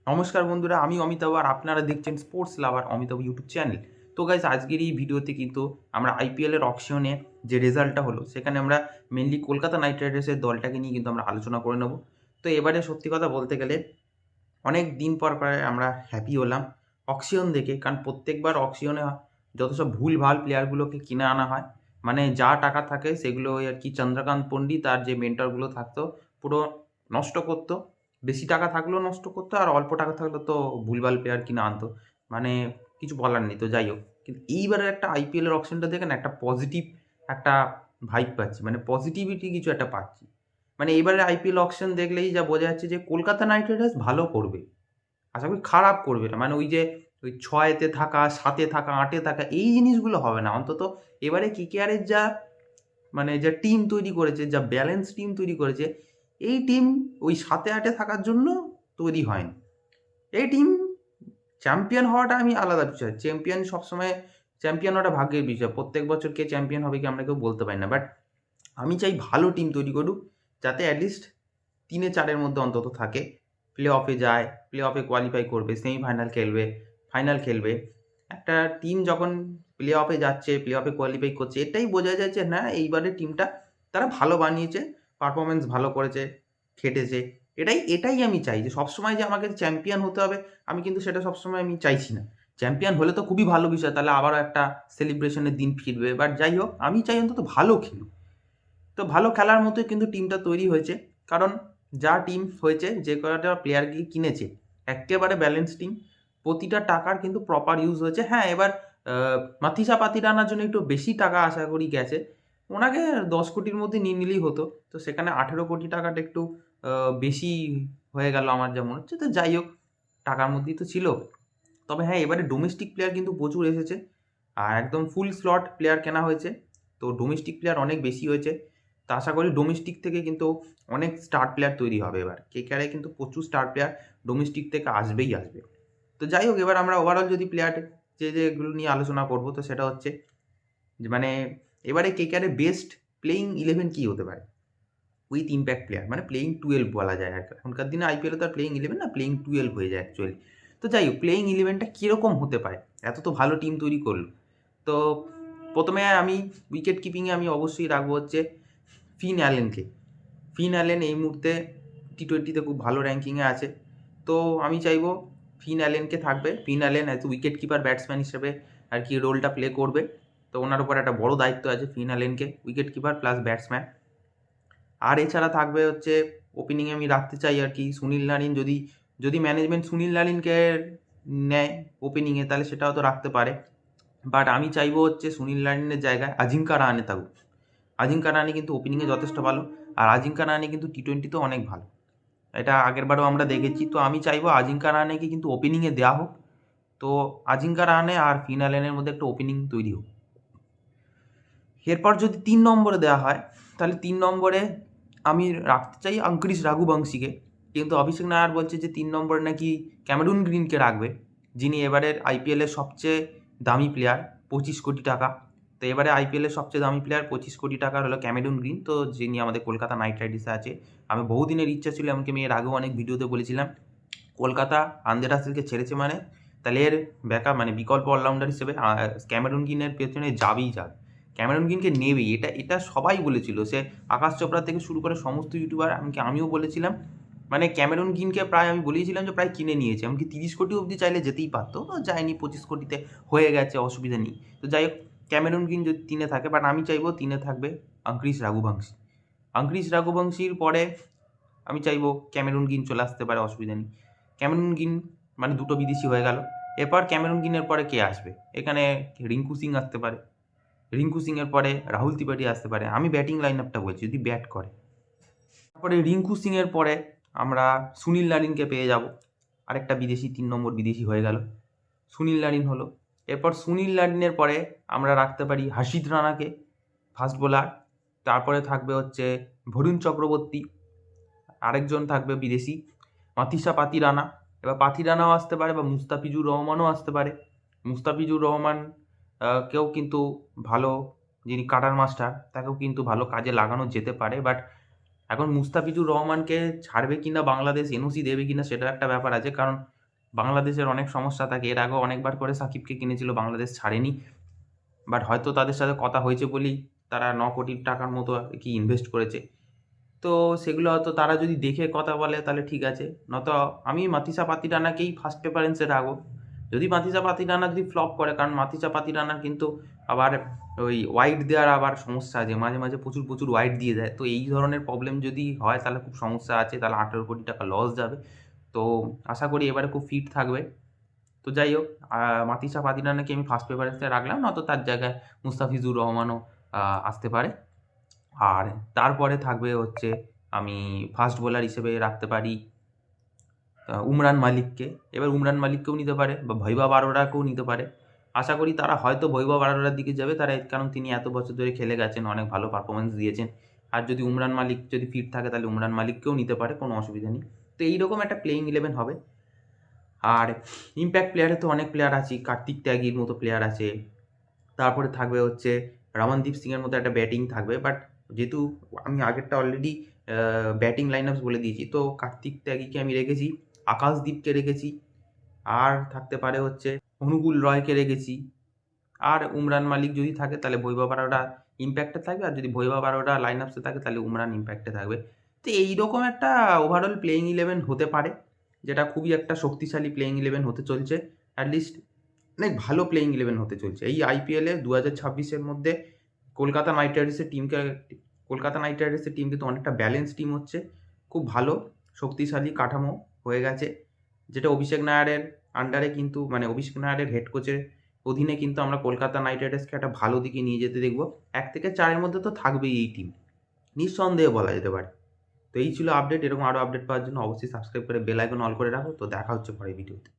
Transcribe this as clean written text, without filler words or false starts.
নমস্কার বন্ধুরা, আমি অমিতাভ আর আপনারা দেখছেন স্পোর্টস লাভার অমিতাভ ইউটিউব চ্যানেল। তো গাইস, আজকের এই ভিডিওতে কিন্তু আমরা আইপিএলের অকশনে যে রেজাল্টটা হলো সেখানে আমরা মেনলি কলকাতা নাইট রাইডার্সের দলটাকে নিয়ে কিন্তু আমরা আলোচনা করে নেব। তো এবারে সত্যি কথা বলতে গেলে অনেক দিন পর প্রায় আমরা হ্যাপি হলাম অকশন দেখে, কারণ প্রত্যেকবার অকশনে যত সব ভুলভাল প্লেয়ারগুলোকে কিনে আনা হয়, মানে যা টাকা থাকে সেগুলো ওই আর কি চন্দ্রকান্ত পণ্ডিত আর যে মেন্টরগুলো থাকতো পুরো নষ্ট করতো। বেশি টাকা থাকলেও নষ্ট করতো, আর অল্প টাকা থাকলে তো ভুলভাল প্লেয়ার কিনে আনতো। মানে কিছু বলার নেই। তো যাই হোক, কিন্তু এইবারের একটা আইপিএলের অকশনটা দেখে না একটা পজিটিভ একটা ভাইব পাচ্ছি, মানে পজিটিভিটি কিছু একটা পাচ্ছি। মানে এবারে আইপিএল অকশন দেখলেই যা বোঝা যাচ্ছে যে কলকাতা নাইট রাইডার্স ভালো করবে, আশা করি খারাপ করবে না। মানে ওই যে ওই ৬-তে থাকা, ৭-এ থাকা, ৮-এ থাকা এই জিনিসগুলো হবে না। অন্তত এবারে কেকেআরের যা মানে যা টিম তৈরি করেছে, যা ব্যালেন্স টিম তৈরি করেছে, এই টিম ওই ৭-এ ৮-এ থাকার জন্য তৈরি হয়নি। এই টিম চ্যাম্পিয়ন হওয়াটা আমি আলাদা বিষয়। চ্যাম্পিয়ন সবসময় চ্যাম্পিয়ন হওয়াটা ভাগ্যের বিষয়। প্রত্যেক বছর কে চ্যাম্পিয়ন হবে কি আমরা কেউ বলতে পারি না। বাট আমি চাই ভালো টিম তৈরি করুক, যাতে অ্যাটলিস্ট ৩-৪ মধ্যে অন্তত থাকে। প্লে অফে যায়, প্লে অফে কোয়ালিফাই করবে, সেমিফাইনাল খেলবে, ফাইনাল খেলবে। একটা টিম যখন প্লে অফে যাচ্ছে, প্লে অফে কোয়ালিফাই করছে, এটাই বোঝা যায় যে না, এইবারের টিমটা তারা ভালো বানিয়েছে, পারফরম্যান্স ভালো করেছে, খেটেছে। এটাই আমি চাই, যে সবসময় যে আমাকে চ্যাম্পিয়ন হতে হবে, আমি কিন্তু সেটা সবসময় আমি চাইছি না। চ্যাম্পিয়ন হলে তো খুবই ভালো বিষয়, তাহলে আবারও একটা সেলিব্রেশনের দিন ফিরবে। বাট যাই হোক, আমি চাই অন্তত ভালো খেলুক। তো ভালো খেলার মতোই কিন্তু টিমটা তৈরি হয়েছে, কারণ যা টিম হয়েছে, যে কয়টা প্লেয়ারকে কিনেছে, একেবারে ব্যালেন্স টিম। প্রতিটা টাকার কিন্তু প্রপার ইউজ হয়েছে। হ্যাঁ, এবার মাথিসা পাতিরানার জন্য একটু বেশি টাকা আশা করি গেছে। ওনাকে ১০ কোটির মধ্যে নিয়ে নিলেই হতো। তো সেখানে ১৮ কোটি টাকাটা একটু বেশি হয়ে গেল আমার যা মনে হচ্ছে। তো যাই হোক, টাকার মধ্যেই তো ছিল। তবে হ্যাঁ, এবারে ডোমেস্টিক প্লেয়ার কিন্তু প্রচুর এসেছে, আর একদম ফুল স্লট প্লেয়ার কেনা হয়েছে। তো ডোমেস্টিক প্লেয়ার অনেক বেশি হয়েছে। তো আশা করি ডোমেস্টিক থেকে কিন্তু অনেক স্টার প্লেয়ার তৈরি হবে এবার। কেকেআরে কিন্তু প্রচুর স্টার প্লেয়ার ডোমেস্টিক থেকে আসবেই আসবে। তো যাই হোক, এবার আমরা ওভারঅল যদি প্লেয়ার যেগুলো নিয়ে আলোচনা করব, তো সেটা হচ্ছে যে মানে এবারে কেকেআরের বেস্ট প্লেয়িং 11 কী হতে পারে উইথ ইম্প্যাক্ট প্লেয়ার, মানে প্লেয়িং 12 বলা যায় আর কি। এখনকার দিনে আইপিএলে তো আর প্লেয়িং 11 না, প্লেয়িং 12 হয়ে যায় অ্যাকচুয়ালি। তো যাই হোক, প্লেয়িং 11টা কীরকম হতে পারে, এত তো ভালো টিম তৈরি করলো। তো প্রথমে আমি উইকেট কিপিংয়ে আমি অবশ্যই রাখবো হচ্ছে ফিন অ্যালেনকে। ফিন অ্যালেন এই মুহূর্তে টি-20তে খুব ভালো র্যাঙ্কিংয়ে আছে। তো আমি চাইবো ফিন অ্যালেনকে থাকবে। Finn Allen as wicket keeper batsman হিসেবে আর কি রোলটা প্লে করবে। তো ওনার উপর একটা বড় দায়িত্ব আছে ফিন অ্যালেনকে, উইকেট কিপার প্লাস ব্যাটসম্যান। আর এছাড়া থাকবে হচ্ছে ওপেনিংয়ে আমি রাখতে চাই আর কি সুনীল নারিন। যদি যদি ম্যানেজমেন্ট সুনীল নারিনকে নেয় ওপেনিংয়ে, তাহলে সেটাও তো রাখতে পারে। বাট আমি চাইবো হচ্ছে সুনীল নারিনের জায়গায় আজিঙ্কা রাহানে থাকুক। আজিঙ্কা রাহানে কিন্তু ওপেনিংয়ে যথেষ্ট ভালো, আর আজিঙ্কা রাহানে কিন্তু টি-20তেও অনেক ভালো। এটা আগেরবারও আমরা দেখেছি। তো আমি চাইবো আজিঙ্কা রাহানেকে কিন্তু ওপেনিংয়ে দেওয়া হোক। তো আজিঙ্কা রাহানে আর ফিন অ্যালেনের মধ্যে একটা ওপেনিং তৈরি হোক। এরপর যদি ৩ নম্বরে দেওয়া হয়, তাহলে ৩ নম্বরে আমি রাখতে চাই অঙ্কুরিশ রাঘুবংশীকে। কিন্তু অভিষেক নায়ার বলছে যে ৩ নম্বরে নাকি ক্যামেরুন গ্রিনকে রাখবে, যিনি এবারের আইপিএলের সবচেয়ে দামি প্লেয়ার, ২৫ কোটি টাকা। তো এবারে আইপিএলের সবচেয়ে দামি প্লেয়ার ২৫ কোটি টাকার হলো ক্যামেরুন গ্রিন, তো যিনি আমাদের কলকাতা নাইট রাইডার্সে আছে। আমি বহুদিনের ইচ্ছা ছিল, এমনকি আমি এর আগেও অনেক ভিডিওতে বলেছিলাম, কলকাতা আন্দ্রে রাসেলকে ছেড়েছে মানে তাহলে এর ব্যাকআপ মানে বিকল্প অলরাউন্ডার হিসেবে ক্যামেরুন গ্রিনের পেছনে যাবেই যাবে। ক্যামেরুন গ্রিনকে নেবেই, এটা সবাই বলেছিল। সে আকাশ চোপড়া থেকে শুরু করে সমস্ত ইউটিউবার, এমনকি আমিও বলেছিলাম। মানে ক্যামেরুন গ্রিনকে প্রায় আমি বলেছিলাম যে প্রায় কিনে নিয়েছে, এমনকি ৩০ কোটি অবধি চাইলে যেতেই পারতো, যায়নি। ২৫ কোটিতে হয়ে গেছে, অসুবিধা নেই। তো যাই হোক, ক্যামেরুন গ্রিন যদি ৩-এ থাকে, বাট আমি চাইবো ৩-এ থাকবে অঙ্কুরিশ রাঘুবংশী। অঙ্কুরিশ রাঘুবংশীর পরে আমি চাইবো ক্যামেরুন গ্রিন চলে আসতে পারে, অসুবিধা নেই। ক্যামেরুন গ্রিন মানে দুটো বিদেশি হয়ে গেল। এরপর ক্যামেরুন গ্রিনের পরে কে আসবে, এখানে রিঙ্কু সিং আসতে পারে। রিঙ্কু সিংয়ের পরে রাহুল ত্রিপাঠী আসতে পারে। আমি ব্যাটিং লাইন আপটা বলছি, যদি ব্যাট করে। তারপরে রিঙ্কু সিংয়ের পরে আমরা সুনীল নারিনকে পেয়ে যাব, আরেকটা বিদেশি, ৩ নম্বর বিদেশি হয়ে গেল। সুনীল নারিন হলো। এরপর সুনীল নারিনের পরে আমরা রাখতে পারি হাসিদ রানাকে, ফাস্ট বোলার। তারপরে থাকবে হচ্ছে বরুণ চক্রবর্তী, আরেকজন থাকবে বিদেশি মাথিসা পাতিরানা। এবার পাতিরানাও আসতে পারে, বা মুস্তাফিজুর রহমানও আসতে পারে। মুস্তাফিজুর রহমান কেউ কিন্তু ভালো, যিনি কাটার মাস্টার, তাকেও কিন্তু ভালো কাজে লাগানো যেতে পারে। বাট এখন মুস্তাফিজুর রহমানকে ছাড়বে কিনা বাংলাদেশ, এনওসি দেবে কিনা, সেটার একটা ব্যাপার আছে। কারণ বাংলাদেশের অনেক সমস্যা থাকে। এর আগেও অনেকবার করে সাকিবকে কিনেছিল, বাংলাদেশ ছাড়েনি। বাট হয়তো তাদের সাথে কথা হয়েছে বলেই তারা 9 কোটি টাকার মতো আরকি ইনভেস্ট করেছে। তো সেগুলো হয়তো তারা যদি দেখে কথা বলে তাহলে ঠিক আছে। নয়তো আমি মাতিসা পাতিরানাকেই ফার্স্ট প্রেফারেন্সে রাখবো। যদি মাতিসা পাতিরানা যদি ফ্লপ করে, কারণ মাতিসা পাতিরানার কিন্তু আবার ওই ওয়াইড দেওয়ার আবার সমস্যা আছে। মাঝে, মাঝে প্রচুর ওয়াইড দিয়ে দেয়। তো এই ধরনের প্রবলেম যদি হয় তাহলে খুব সমস্যা আছে। তাহলে 18 কোটি টাকা লস যাবে। তো আশা করি এবারে খুব ফিট থাকবে। তো যাই হোক, মাতিসা পাতিরানাকে আমি ফার্স্ট প্রেফারেন্সে রাখলাম। নয়তো তার জায়গায় মুস্তাফিজুর রহমানও আসতে পারে। আর তারপরে থাকবে হচ্ছে আমি ফাস্ট বোলার হিসেবে রাখতে পারি উমরান মালিককে। এবার উমরান মালিককেও নিতে পারে বা ভৈভব আরোরাকেও নিতে পারে। আশা করি তারা হয়তো ভৈভব আরোরার দিকে যাবে, কারণ তিনি এত বছর ধরে খেলে গেছেন, অনেক ভালো পারফরম্যান্স দিয়েছেন। আর যদি উমরান মালিক যদি ফিট থাকে তাহলে উমরান মালিককেও নিতে পারে, কোনো অসুবিধা নেই। তো এইরকম একটা প্লেইং 11 হবে। আর ইমপ্যাক্ট প্লেয়ারে তো অনেক প্লেয়ার আছেই, কার্তিক ত্যাগীর মতো প্লেয়ার আছে। তারপরে থাকবে হচ্ছে রমনদীপ সিংয়ের মতো একটা ব্যাটিং থাকবে। বাট যেহেতু আমি আগেরটা অলরেডি ব্যাটিং লাইনআপস বলে দিয়েছি, তো কার্তিক ত্যাগীকে আমি রেখেছি, আকাশদীপকে রেখেছি, আর থাকতে পারে হচ্ছে অনুকূল রয়কে রেখেছি। আর উমরান মালিক যদি থাকে তাহলে ভৈভব আরোরা ইমপ্যাক্টে থাকবে, আর যদি ভৈভব আরোরা লাইনআপসে থাকে তাহলে উমরান ইমপ্যাক্টে থাকবে। তো এইরকম একটা ওভারঅল প্লেইং 11 হতে পারে, যেটা খুবই একটা শক্তিশালী প্লেইং 11 হতে চলছে। অ্যাটলিস্ট অনেক ভালো প্লেইং 11 হতে চলছে। এই আইপিএলে 2026-এর মধ্যে কলকাতা নাইট রাইডার্সের টিম কিন্তু অনেকটা ব্যালেন্স টিম হচ্ছে। খুব ভালো শক্তিশালী কাঠামো হয়ে গেছে, যেটা অভিষেক নায়ারের আন্ডারে কিন্তু, মানে অভিষেক নায়ারের হেড কোচের অধীনে কিন্তু আমরা কলকাতা নাইট রাইডার্সকে একটা ভালো দিকে নিয়ে যেতে দেখব। 1 থেকে 4 এর মধ্যে তো থাকবেই এই টিম, নিঃসন্দেহে বলা যেতে পারে। তো এই ছিল আপডেট। এরকম আরও আপডেট পাওয়ার জন্য অবশ্যই সাবস্ক্রাইব করে বেল আইকন অল করে রাখো। তো দেখা হচ্ছে পরের ভিডিওতে।